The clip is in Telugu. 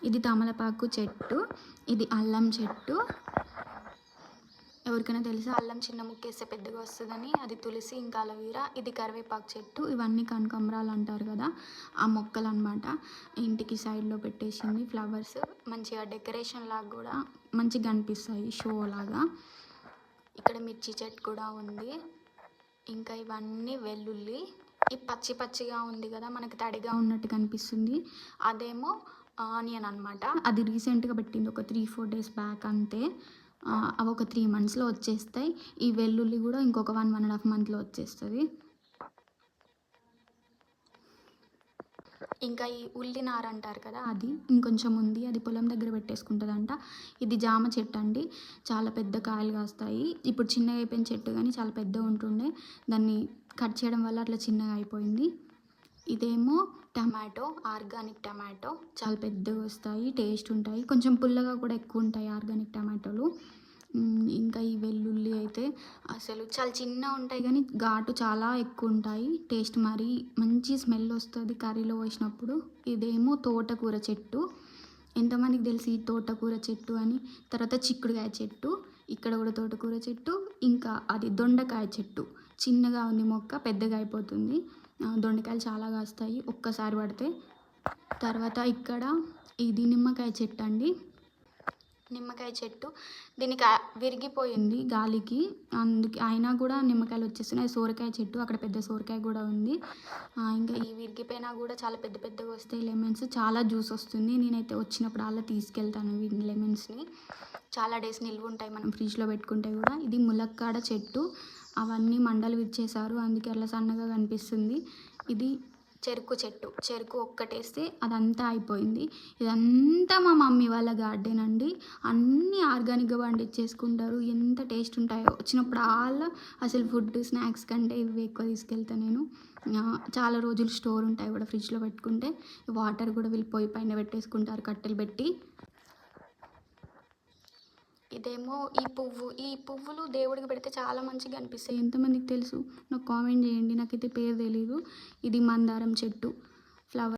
ఇది తమలపాకు చెట్టు, ఇది అల్లం చెట్టు. ఎవరికైనా తెలుసా అల్లం చిన్న ముక్కేస్తే పెద్దగా వస్తుందని? అది తులసి, ఇంకా అలోవెరా. ఇది కరివేపాకు చెట్టు. ఇవన్నీ కనకాంబరాలు అంటారు కదా, ఆ మొక్కలు అనమాట. ఇంటికి సైడ్లో పెట్టేసింది ఫ్లవర్స్. మంచిగా డెకరేషన్ లాగా కూడా మంచిగా కనిపిస్తాయి, షో లాగా. ఇక్కడ మిర్చి చెట్టు కూడా ఉంది. ఇంకా ఇవన్నీ వెల్లుల్లి. ఈ పచ్చి పచ్చిగా ఉంది కదా, మనకి తడిగా ఉన్నట్టు కనిపిస్తుంది, అదేమో ఆనియన్ అనమాట. అది రీసెంట్గా పెట్టింది, ఒక 3-4 days బ్యాక్ అంతే. అవి ఒక 3 monthsలో వచ్చేస్తాయి. ఈ వెల్లుల్లి కూడా ఇంకొక 1-1.5 monthలో వచ్చేస్తుంది. ఇంకా ఈ ఉల్లినార అంటారు కదా, అది ఇంకొంచెం ఉంది. అది పొలం దగ్గర పెట్టేసుకుంటుందంట. ఇది జామ చెట్టు అండి, చాలా పెద్ద కాయలు కాస్తాయి. ఇప్పుడు చిన్నగా అయిపోయిన చెట్టు కానీ చాలా పెద్దగా ఉంటుండే, దాన్ని కట్ చేయడం వల్ల అట్లా చిన్నగా అయిపోయింది. ఇదేమో టమాటో, ఆర్గానిక్ టమాటో. చాలా పెద్దగా వస్తాయి, టేస్ట్ ఉంటాయి, కొంచెం పుల్లగా కూడా ఎక్కువ ఉంటాయి ఆర్గానిక్ టమాటోలు. ఇంకా ఈ వెల్లుల్లి అయితే అసలు చాలా చిన్నగా ఉంటాయి కానీ ఘాటు చాలా ఎక్కువ ఉంటాయి. టేస్ట్ మరీ మంచి స్మెల్ వస్తుంది కర్రీలో వేసినప్పుడు. ఇదేమో తోటకూర చెట్టు. ఎంతమందికి తెలిసి ఈ తోటకూర చెట్టు అని? తర్వాత చిక్కుడుకాయ చెట్టు, ఇక్కడ కూడా తోటకూర చెట్టు. ఇంకా అది దొండకాయ చెట్టు, చిన్నగా ఉంది మొక్క, పెద్దగా అయిపోతుంది. దొండకాయలు చాలా కాస్తాయి ఒక్కసారి పడితే. తర్వాత ఇక్కడ ఇది నిమ్మకాయ చెట్టు అండి. నిమ్మకాయ చెట్టు, దీనికి విరిగిపోయింది గాలికి, అందుకే అయినా కూడా నిమ్మకాయలు వచ్చేస్తున్నాయి. సోరకాయ చెట్టు, అక్కడ పెద్ద సోరకాయ కూడా ఉంది. ఇంకా ఈ విరిగిపోయినా కూడా చాలా పెద్ద పెద్దగా వస్తాయి లెమన్స్, చాలా జ్యూస్ వస్తుంది. నేనైతే వచ్చినప్పుడు అలా తీసుకెళ్తాను ఈ లెమన్స్ని, చాలా డేస్ నిల్వ ఉంటాయి మనం ఫ్రిడ్జ్లో పెట్టుకుంటే కూడా. ఇది ములక్కాడ చెట్టు, అవన్నీ మండలు విరిచేశారు, అందుకే అట్లా సన్నగా కనిపిస్తుంది. ఇది చెరుకు చెట్టు, చెరుకు ఒక్కటేస్తే అదంతా అయిపోయింది. ఇదంతా మా మమ్మీ వాళ్ళ గార్డెన్ అండి, అన్నీ ఆర్గానిక్గా పండించేసుకుంటారు. ఎంత టేస్ట్ ఉంటాయో, వచ్చినప్పుడు వాళ్ళ అసలు ఫుడ్ స్నాక్స్ కంటే ఇవి ఎక్కువ తీసుకెళ్తాను నేను. చాలా రోజులు స్టోర్ ఉంటాయి కూడా ఫ్రిడ్జ్లో పెట్టుకుంటే. వాటర్ కూడా వీళ్ళు పొయ్యి పైన పెట్టేసుకుంటారు కట్టెలు పెట్టి. ఇదేమో ఈ పువ్వులు దేవుడికి పెడితే చాలా మంచిగా అనిపిస్తాయి. ఎంతమందికి తెలుసు నాకు కామెంట్ చేయండి, నాకైతే పేరు తెలీదు. ఇది మందారం చెట్టు, ఫ్లవర్.